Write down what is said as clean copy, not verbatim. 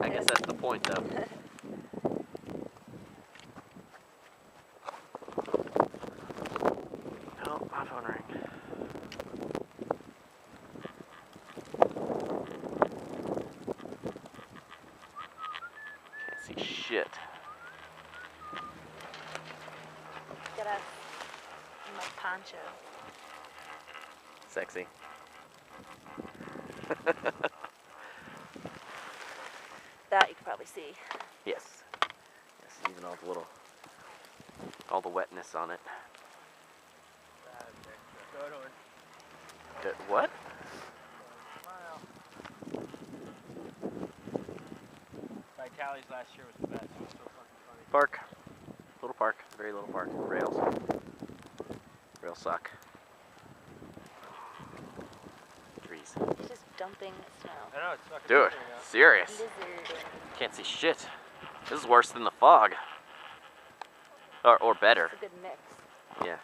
I guess that's the point, though. Oh, my phone rang. Can't see shit. Get us my poncho. Sexy. That you can probably see. Yes. Yes, even all the wetness on it. What? Vitali's last year was the best. It was so fucking funny. Park. Little park. Very little park. Rails. Rails suck. Trees. It's just dumping snow. I know, it's fucking Dude, serious. Blizzard. Can't see shit. This is worse than the fog. Or better. It's a good mix. Yeah.